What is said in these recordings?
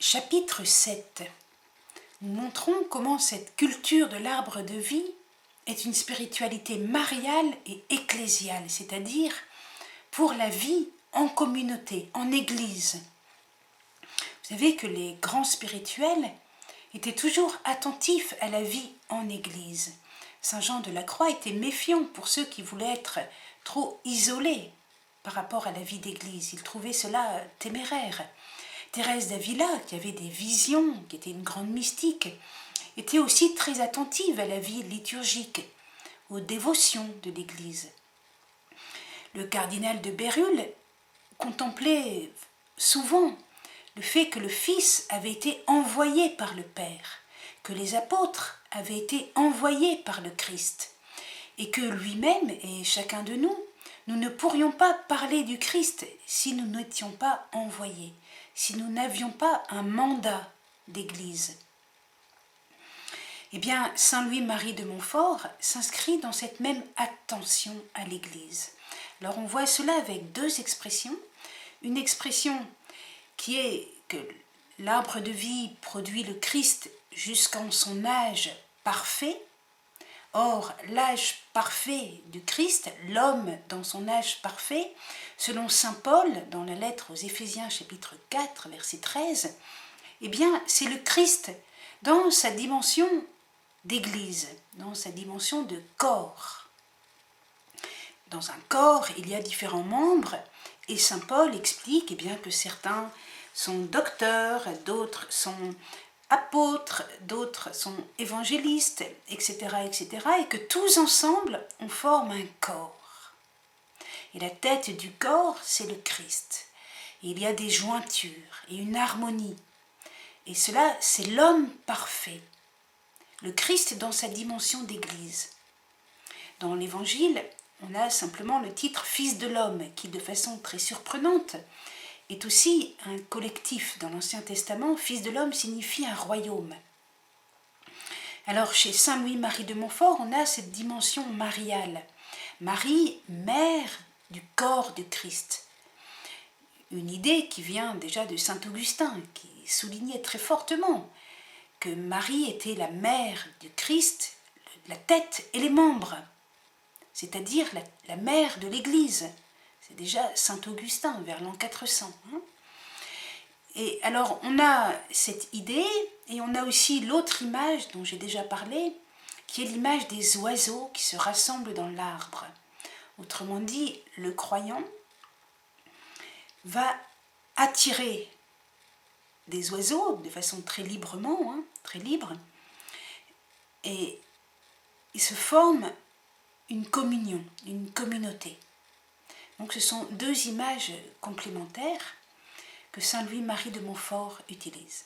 Chapitre 7. Nous montrons comment cette culture de l'arbre de vie est une spiritualité mariale et ecclésiale, c'est-à-dire pour la vie en communauté, en église. Vous savez que les grands spirituels étaient toujours attentifs à la vie en église. Saint Jean de la Croix était méfiant pour ceux qui voulaient être trop isolés par rapport à la vie d'église. Il trouvait cela téméraire. Thérèse d'Avila, qui avait des visions, qui était une grande mystique, était aussi très attentive à la vie liturgique, aux dévotions de l'Église. Le cardinal de Bérulle contemplait souvent le fait que le Fils avait été envoyé par le Père, que les apôtres avaient été envoyés par le Christ, et que lui-même et chacun de nous, nous ne pourrions pas parler du Christ si nous n'étions pas envoyés, si nous n'avions pas un mandat d'Église. Eh bien, Saint Louis-Marie de Montfort s'inscrit dans cette même attention à l'Église. Alors on voit cela avec deux expressions. Une expression qui est que l'arbre de vie produit le Christ jusqu'en son âge parfait. Or, l'âge parfait du Christ, l'homme dans son âge parfait, selon saint Paul, dans la lettre aux Éphésiens chapitre 4, verset 13, eh bien, c'est le Christ dans sa dimension d'église, dans sa dimension de corps. Dans un corps, il y a différents membres, et saint Paul explique eh bien, que certains sont docteurs, d'autres sont apôtres, d'autres sont évangélistes, etc., et que tous ensemble, on forme un corps. Et la tête du corps, c'est le Christ. Et il y a des jointures et une harmonie. Et cela, c'est l'homme parfait. Le Christ dans sa dimension d'église. Dans l'Évangile, on a simplement le titre « Fils de l'homme » qui, de façon très surprenante, est aussi un collectif. Dans l'Ancien Testament, Fils de l'homme signifie un royaume. Alors, chez Saint Louis-Marie de Montfort, on a cette dimension mariale. Marie, mère du corps du Christ. Une idée qui vient déjà de Saint Augustin, qui soulignait très fortement que Marie était la mère du Christ, la tête et les membres, c'est-à-dire la mère de l'Église. C'est déjà Saint Augustin, vers l'an 400. Et alors, on a cette idée, et on a aussi l'autre image dont j'ai déjà parlé, qui est l'image des oiseaux qui se rassemblent dans l'arbre. Autrement dit, le croyant va attirer des oiseaux de façon très librement, très libre, et il se forme une communion, une communauté. Donc ce sont deux images complémentaires que Saint Louis-Marie de Montfort utilise.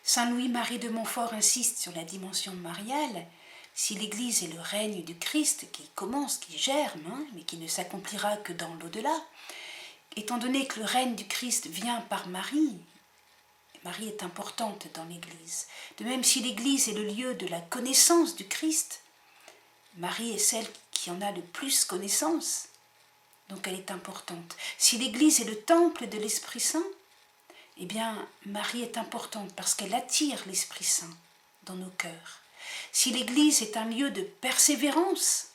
Saint Louis-Marie de Montfort insiste sur la dimension mariale. Si l'Église est le règne du Christ qui commence, qui germe, mais qui ne s'accomplira que dans l'au-delà, étant donné que le règne du Christ vient par Marie, Marie est importante dans l'Église. De même, si l'Église est le lieu de la connaissance du Christ, Marie est celle qui en a le plus connaissance, donc elle est importante. Si l'Église est le temple de l'Esprit Saint, eh bien, Marie est importante parce qu'elle attire l'Esprit Saint dans nos cœurs. Si l'Église est un lieu de persévérance,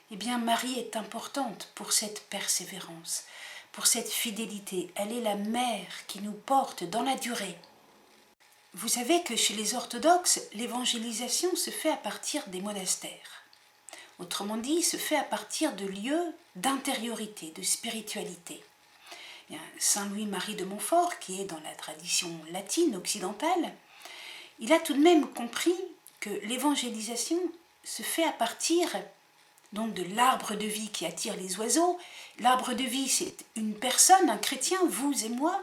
eh bien, Marie est importante pour cette persévérance, pour cette fidélité. Elle est la mère qui nous porte dans la durée. Vous savez que chez les orthodoxes, l'évangélisation se fait à partir des monastères. Autrement dit, se fait à partir de lieux d'intériorité, de spiritualité. Bien, Saint Louis-Marie de Montfort, qui est dans la tradition latine occidentale, il a tout de même compris que l'évangélisation se fait à partir donc de l'arbre de vie qui attire les oiseaux. L'arbre de vie, c'est une personne, un chrétien, vous et moi.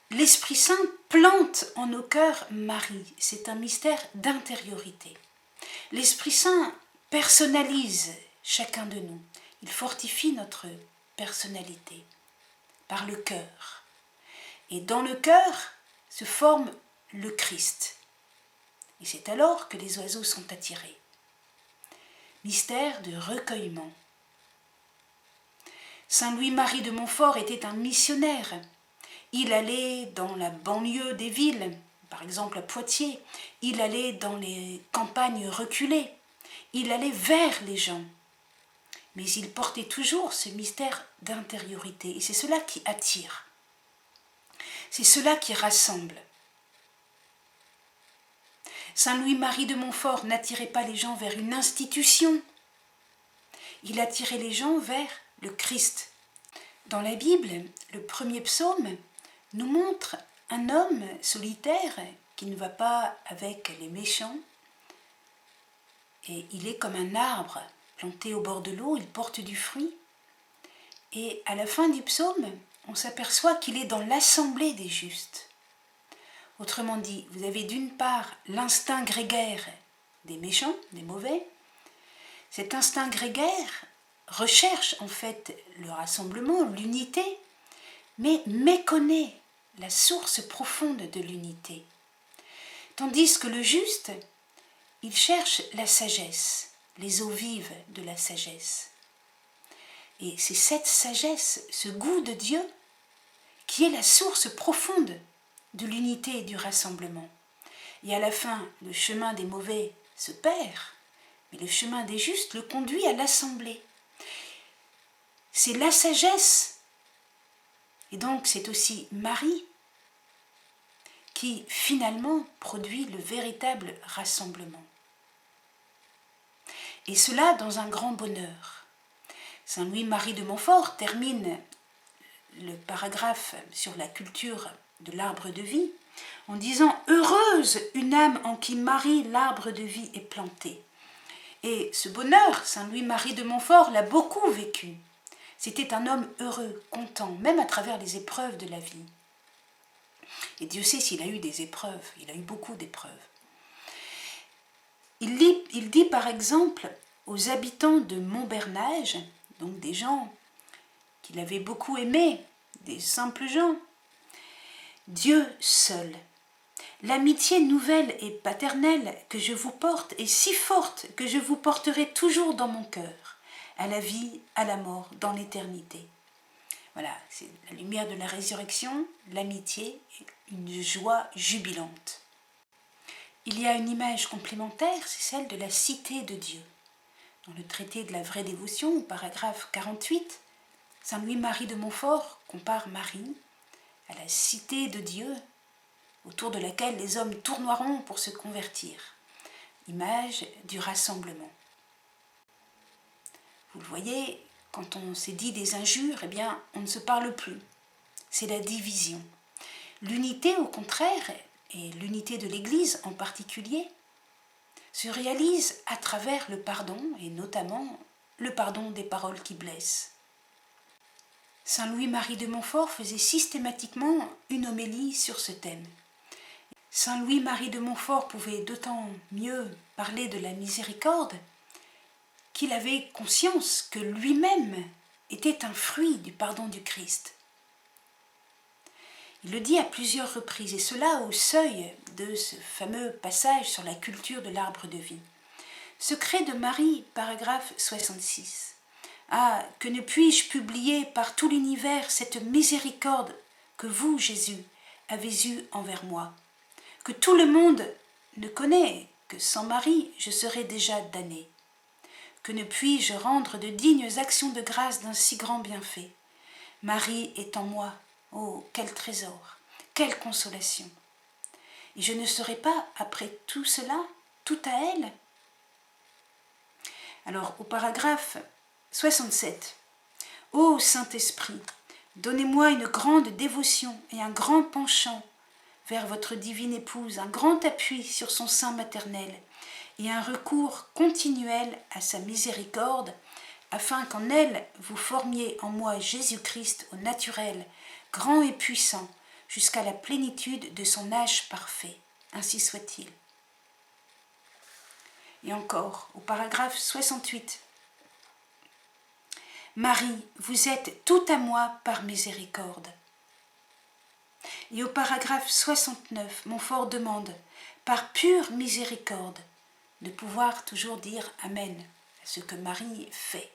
L'Esprit Saint plante en nos cœurs Marie. C'est un mystère d'intériorité. L'Esprit Saint personnalise chacun de nous. Il fortifie notre personnalité par le cœur. Et dans le cœur se forme le Christ. Et c'est alors que les oiseaux sont attirés. Mystère de recueillement. Saint Louis-Marie de Montfort était un missionnaire il allait dans la banlieue des villes, par exemple à Poitiers, il allait dans les campagnes reculées, il allait vers les gens. Mais il portait toujours ce mystère d'intériorité, et c'est cela qui attire. C'est cela qui rassemble. Saint Louis-Marie de Montfort n'attirait pas les gens vers une institution, il attirait les gens vers le Christ. Dans la Bible, le premier psaume nous montre un homme solitaire qui ne va pas avec les méchants, et il est comme un arbre planté au bord de l'eau, il porte du fruit. Et à la fin du psaume, on s'aperçoit qu'il est dans l'assemblée des justes. Autrement dit, vous avez d'une part l'instinct grégaire des méchants, des mauvais. Cet instinct grégaire recherche en fait le rassemblement, l'unité, mais méconnaît la source profonde de l'unité. Tandis que le juste, il cherche la sagesse, les eaux vives de la sagesse. Et c'est cette sagesse, ce goût de Dieu, qui est la source profonde de l'unité et du rassemblement. Et à la fin, le chemin des mauvais se perd, mais le chemin des justes le conduit à l'assemblée. C'est la sagesse, et donc c'est aussi Marie, qui finalement produit le véritable rassemblement. Et cela dans un grand bonheur. Saint Louis-Marie de Montfort termine le paragraphe sur la culture de l'arbre de vie en disant « Heureuse une âme en qui Marie, l'arbre de vie, est planté ». Et ce bonheur, Saint Louis-Marie de Montfort l'a beaucoup vécu. C'était un homme heureux, content, même à travers les épreuves de la vie. Et Dieu sait s'il a eu des épreuves, il a eu beaucoup d'épreuves. Il dit par exemple aux habitants de Montbernage, donc des gens qu'il avait beaucoup aimés, des simples gens, « Dieu seul, l'amitié nouvelle et paternelle que je vous porte est si forte que je vous porterai toujours dans mon cœur, à la vie, à la mort, dans l'éternité. » Voilà, c'est la lumière de la résurrection, l'amitié, une joie jubilante. Il y a une image complémentaire, c'est celle de la cité de Dieu. Dans le traité de la vraie dévotion, au paragraphe 48, Saint Louis-Marie de Montfort compare Marie à la cité de Dieu, autour de laquelle les hommes tournoieront pour se convertir. Image du rassemblement. Vous le voyez, quand on s'est dit des injures, eh bien, on ne se parle plus. C'est la division. L'unité, au contraire, et l'unité de l'Église en particulier, se réalise à travers le pardon, et notamment le pardon des paroles qui blessent. Saint Louis-Marie de Montfort faisait systématiquement une homélie sur ce thème. Saint Louis-Marie de Montfort pouvait d'autant mieux parler de la miséricorde qu'il avait conscience que lui-même était un fruit du pardon du Christ. Il le dit à plusieurs reprises, et cela au seuil de ce fameux passage sur la culture de l'arbre de vie. Secret de Marie, paragraphe 66. Ah, que ne puis-je publier par tout l'univers cette miséricorde que vous, Jésus, avez eue envers moi, que tout le monde ne connaît, que sans Marie, je serais déjà damné. Que ne puis-je rendre de dignes actions de grâce d'un si grand bienfait. Marie est en moi, oh, quel trésor, quelle consolation. Et je ne serai pas, après tout cela, tout à elle. Alors, au paragraphe 67, « Ô Saint-Esprit, donnez-moi une grande dévotion et un grand penchant vers votre divine épouse, un grand appui sur son sein maternel et un recours continuel à sa miséricorde, afin qu'en elle vous formiez en moi Jésus-Christ au naturel, grand et puissant, jusqu'à la plénitude de son âge parfait. Ainsi soit-il. » Et encore, au paragraphe 68, « Marie, vous êtes tout à moi par miséricorde. » Et au paragraphe 69, Montfort demande, par pure miséricorde, de pouvoir toujours dire Amen à ce que Marie fait,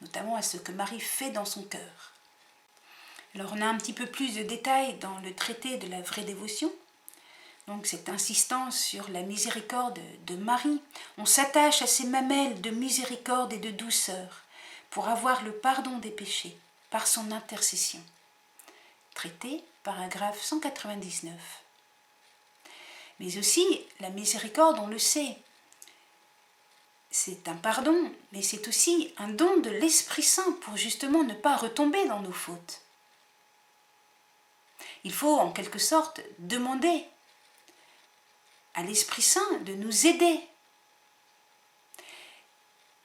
notamment à ce que Marie fait dans son cœur. Alors on a un petit peu plus de détails dans le traité de la vraie dévotion. Donc cette insistance sur la miséricorde de Marie. On s'attache à ces mamelles de miséricorde et de douceur pour avoir le pardon des péchés par son intercession. Traité, paragraphe 199. Mais aussi, la miséricorde, on le sait, c'est un pardon, mais c'est aussi un don de l'Esprit Saint pour justement ne pas retomber dans nos fautes. Il faut en quelque sorte demander à l'Esprit Saint de nous aider.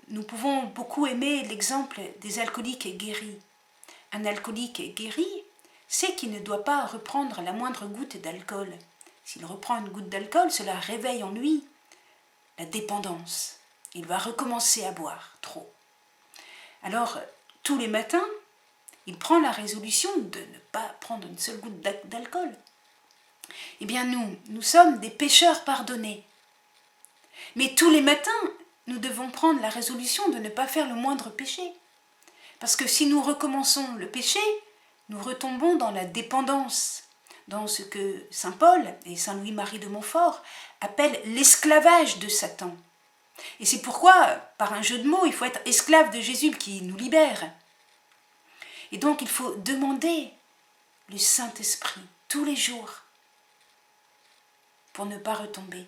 Nous pouvons beaucoup aimer l'exemple des alcooliques guéris. Un alcoolique guéri sait qu'il ne doit pas reprendre la moindre goutte d'alcool. S'il reprend une goutte d'alcool, cela réveille en lui la dépendance. Il va recommencer à boire trop. Alors, tous les matins, il prend la résolution de ne pas prendre une seule goutte d'alcool. Eh bien nous sommes des pécheurs pardonnés. Mais tous les matins, nous devons prendre la résolution de ne pas faire le moindre péché. Parce que si nous recommençons le péché, nous retombons dans la dépendance, dans ce que saint Paul et saint Louis-Marie de Montfort appellent l'esclavage de Satan. Et c'est pourquoi, par un jeu de mots, il faut être esclave de Jésus qui nous libère. Et donc il faut demander le Saint-Esprit tous les jours pour ne pas retomber.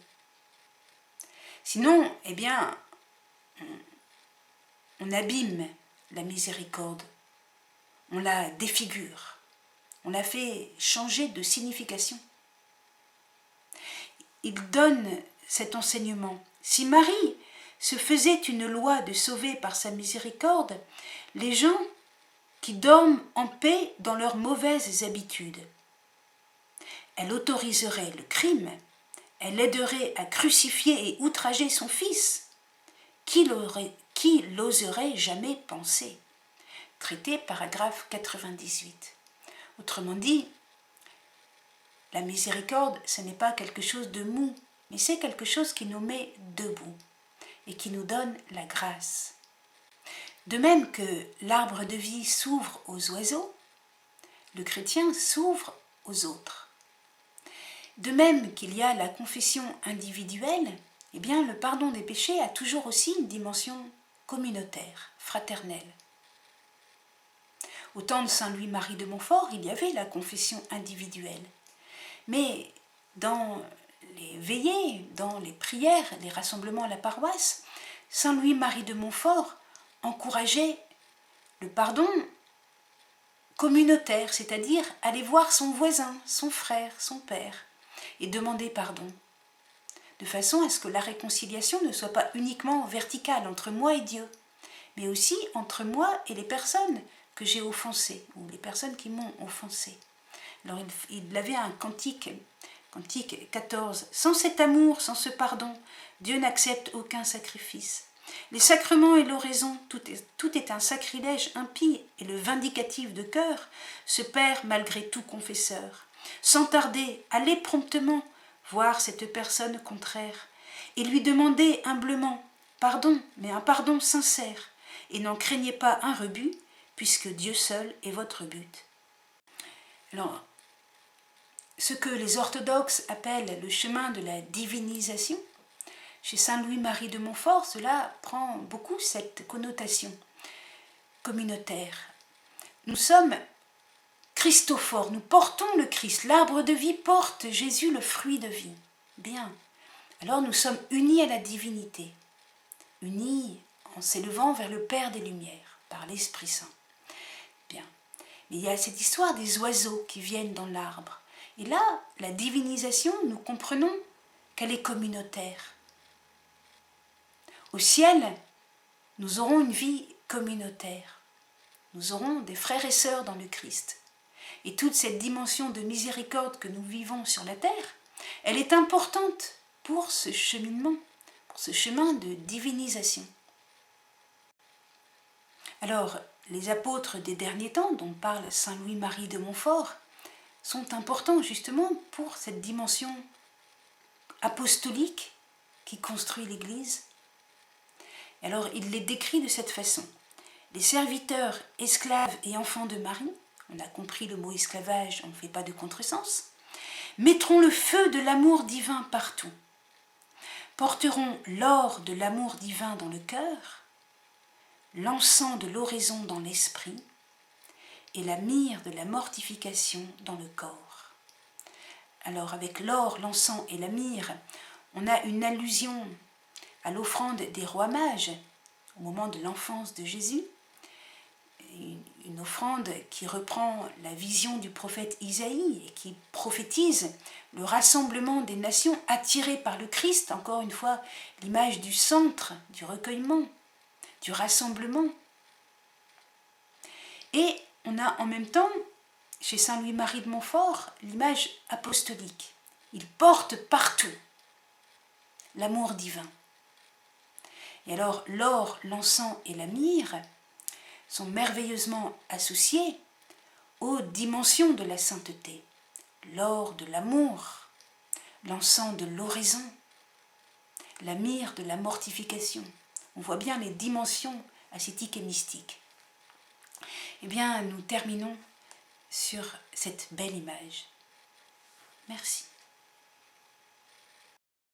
Sinon, eh bien, on abîme la miséricorde, on la défigure, on la fait changer de signification. Il donne cet enseignement. Si Marie se faisait une loi de sauver par sa miséricorde les gens qui dorment en paix dans leurs mauvaises habitudes, elle autoriserait le crime, elle aiderait à crucifier et outrager son fils. Qui l'oserait jamais penser? Traité, paragraphe 98. Autrement dit, la miséricorde, ce n'est pas quelque chose de mou, mais c'est quelque chose qui nous met debout et qui nous donne la grâce. De même que l'arbre de vie s'ouvre aux oiseaux, le chrétien s'ouvre aux autres. De même qu'il y a la confession individuelle, eh bien le pardon des péchés a toujours aussi une dimension communautaire, fraternelle. Au temps de saint Louis-Marie de Montfort, il y avait la confession individuelle. Mais dans les veillées, dans les prières, les rassemblements à la paroisse, saint Louis-Marie de Montfort encourageait le pardon communautaire, c'est-à-dire aller voir son voisin, son frère, son père, et demander pardon, de façon à ce que la réconciliation ne soit pas uniquement verticale entre moi et Dieu, mais aussi entre moi et les personnes que j'ai offensées, ou les personnes qui m'ont offensé. Alors il avait un cantique 14, « Sans cet amour, sans ce pardon, Dieu n'accepte aucun sacrifice. Les sacrements et l'oraison, tout est un sacrilège impie, et le vindicatif de cœur se perd malgré tout confesseur. Sans tarder, allez promptement voir cette personne contraire, et lui demander humblement pardon, mais un pardon sincère, et n'en craignez pas un rebut, puisque Dieu seul est votre but. » Alors, ce que les orthodoxes appellent le chemin de la divinisation, chez saint Louis-Marie de Montfort, cela prend beaucoup cette connotation communautaire. Nous sommes Christophores, nous portons le Christ, l'arbre de vie porte Jésus, le fruit de vie. Bien, alors nous sommes unis à la divinité, unis en s'élevant vers le Père des Lumières, par l'Esprit Saint. Bien, mais il y a cette histoire des oiseaux qui viennent dans l'arbre. Et là, la divinisation, nous comprenons qu'elle est communautaire. Au ciel, nous aurons une vie communautaire. Nous aurons des frères et sœurs dans le Christ. Et toute cette dimension de miséricorde que nous vivons sur la terre, elle est importante pour ce cheminement, pour ce chemin de divinisation. Alors, les apôtres des derniers temps, dont parle saint Louis-Marie de Montfort, sont importants justement pour cette dimension apostolique qui construit l'Église. Alors il les décrit de cette façon. Les serviteurs, esclaves et enfants de Marie, On a compris le mot esclavage, on ne fait pas de contresens. Mettront le feu de l'amour divin partout. Porteront l'or de l'amour divin dans le cœur, l'encens de l'oraison dans l'esprit et la myrrhe de la mortification dans le corps. Alors avec l'or, l'encens et la myrrhe, on a une allusion à l'offrande des rois mages au moment de l'enfance de Jésus, une offrande qui reprend la vision du prophète Isaïe et qui prophétise le rassemblement des nations attirées par le Christ, encore une fois l'image du centre, du recueillement, du rassemblement. Et on a en même temps, chez Saint Louis-Marie de Montfort, l'image apostolique. Il porte partout l'amour divin. Et alors l'or, l'encens et la myrrhe sont merveilleusement associés aux dimensions de la sainteté. L'or de l'amour, l'encens de l'oraison, la myrrhe de la mortification. On voit bien les dimensions ascétiques et mystiques. Eh bien, nous terminons sur cette belle image. Merci.